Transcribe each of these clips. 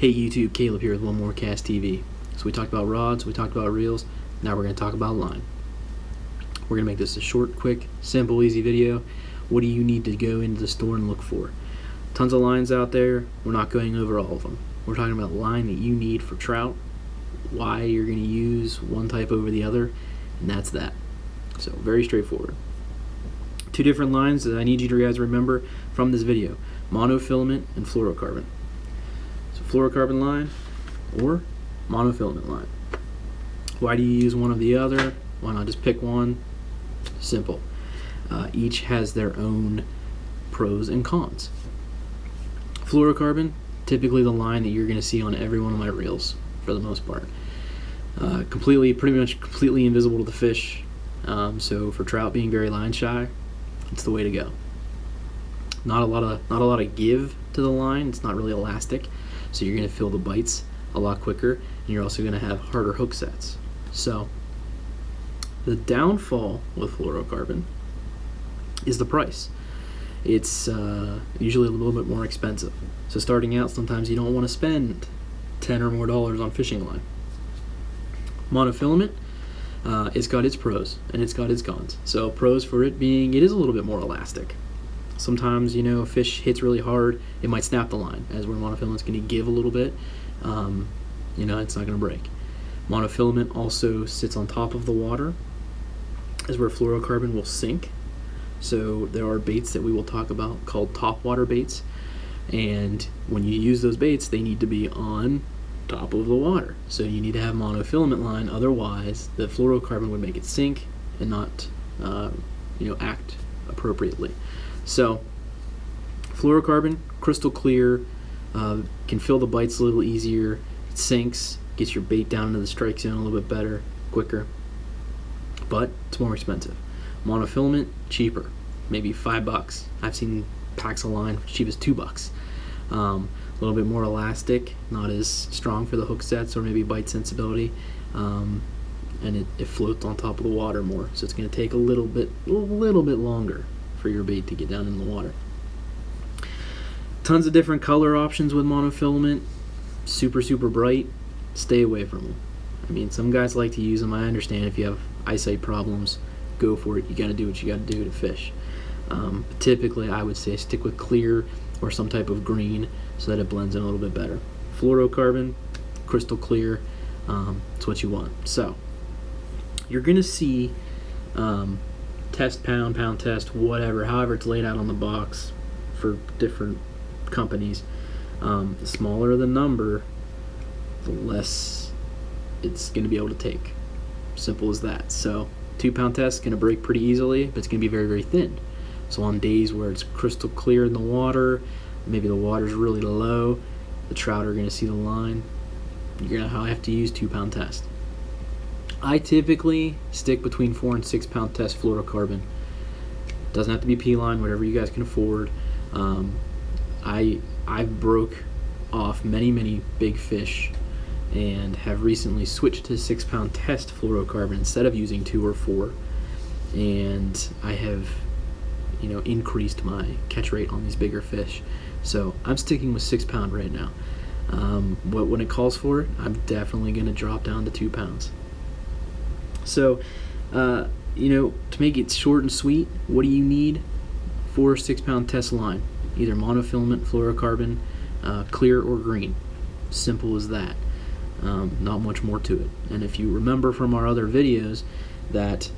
Hey YouTube, Caleb here with One More Cast TV. So we talked about rods, we talked about reels, now we're going to talk about line. We're going to make this a short, quick, simple, easy video. What do you need to go into the store and look for? Tons of lines out there, we're not going over all of them. We're talking about line that you need for trout, why you're going to use one type over the other, and that's that. So very straightforward. Two different lines that I need you guys to remember from this video: monofilament and fluorocarbon. Fluorocarbon line or monofilament line. Why do you use one or the other? Why not just pick one? Simple. Each has their own pros and cons. Fluorocarbon, typically the line that you're going to see on every one of my reels for the most part. Pretty much completely invisible to the fish. So for trout being very line shy, it's the way to go. Not a lot of give to the line. It's not really elastic, so you're going to feel the bites a lot quicker, and you're also going to have harder hook sets. So the downfall with fluorocarbon is the price. It's usually a little bit more expensive. So starting out, sometimes you don't want to spend $10 or more on fishing line. Monofilament, it's got its pros and it's got its cons. So pros for it being, it is a little bit more elastic. Sometimes, you know, a fish hits really hard, it might snap the line, as where monofilament's going to give a little bit. You know, it's not going to break. Monofilament also sits on top of the water, as where fluorocarbon will sink. So there are baits that we will talk about called topwater baits, and when you use those baits, they need to be on top of the water. So you need to have monofilament line, otherwise the fluorocarbon would make it sink and not act appropriately. So fluorocarbon, crystal clear, can fill the bites a little easier, it sinks, gets your bait down into the strike zone a little bit better, quicker, but it's more expensive. Monofilament, cheaper, maybe $5. I've seen packs of line as cheap as $2. A little bit more elastic, not as strong for the hook sets or maybe bite sensibility, and it floats on top of the water more, so it's going to take a little bit longer for your bait to get down in the water. Tons of different color options with monofilament. Super bright, stay away from them. I mean, some guys like to use them. I understand if you have eyesight problems, go for it. You got to do what you got to do to fish. But typically, I would say stick with clear or some type of green so that it blends in a little bit better. Fluorocarbon, crystal clear, it's what you want. So you're gonna see test pound test, whatever, however it's laid out on the box for different companies. The smaller the number, the less it's going to be able to take. Simple as that. So 2 pound test is going to break pretty easily, but it's going to be very thin. So on days where it's crystal clear in the water, maybe the water's really low, the trout are going to see the line, you're going to have to use 2 pound test. I typically stick between 4 and 6 pound test fluorocarbon. Doesn't have to be P-line, whatever you guys can afford. I've broke off many big fish and have recently switched to 6 pound test fluorocarbon instead of using 2 or 4, and I have increased my catch rate on these bigger fish. So I'm sticking with 6 pound right now. When it calls for it, I'm definitely going to drop down to 2 pounds. So, to make it short and sweet, what do you need for 6 pound test line? Either monofilament, fluorocarbon, clear or green. Simple as that. Not much more to it. And if you remember from our other videos, that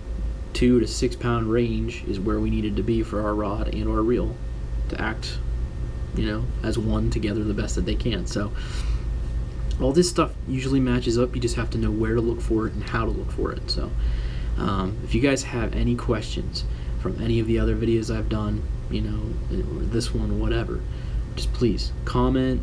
2 to 6 pound range is where we needed to be for our rod and our reel to act, as one together the best that they can. So all this stuff usually matches up. You just have to know where to look for it and how to look for it. So if you guys have any questions from any of the other videos I've done, this one, whatever, just please comment,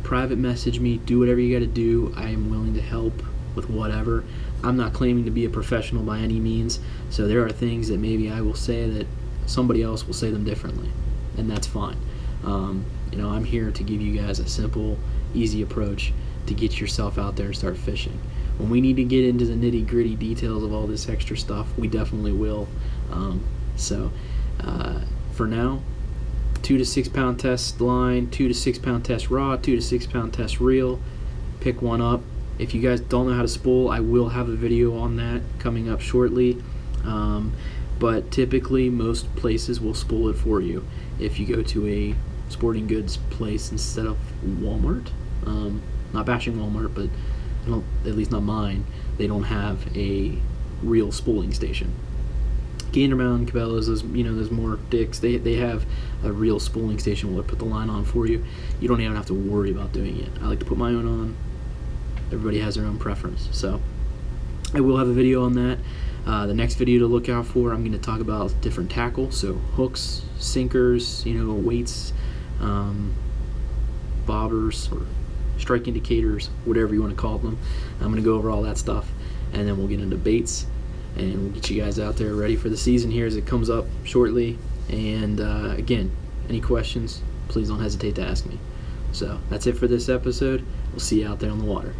private message me, do whatever you got to do. I am willing to help with whatever. I'm not claiming to be a professional by any means, so there are things that maybe I will say that somebody else will say them differently, and that's fine. I'm here to give you guys a simple, easy approach to get yourself out there and start fishing. When we need to get into the nitty-gritty details of all this extra stuff, we definitely will. For now, 2 to 6 pound test line, 2 to 6 pound test rod, 2 to 6 pound test reel. Pick one up. If you guys don't know how to spool, I will have a video on that coming up shortly. But typically most places will spool it for you. If you go to a sporting goods place instead of Walmart, not bashing Walmart, but at least not mine, they don't have a real spooling station. Gander Mountain, Cabela's, those more dicks, they have a real spooling station where they put the line on for you. You don't even have to worry about doing it. I like to put my own on. Everybody has their own preference. So I will have a video on that. The next video to look out for, I'm going to talk about different tackle, so hooks, sinkers, weights, bobbers, or strike indicators, whatever you want to call them. I'm going to go over all that stuff, and then we'll get into baits, and we'll get you guys out there ready for the season here as it comes up shortly. And again, any questions, please don't hesitate to ask me. So that's it for this episode. We'll see you out there on the water.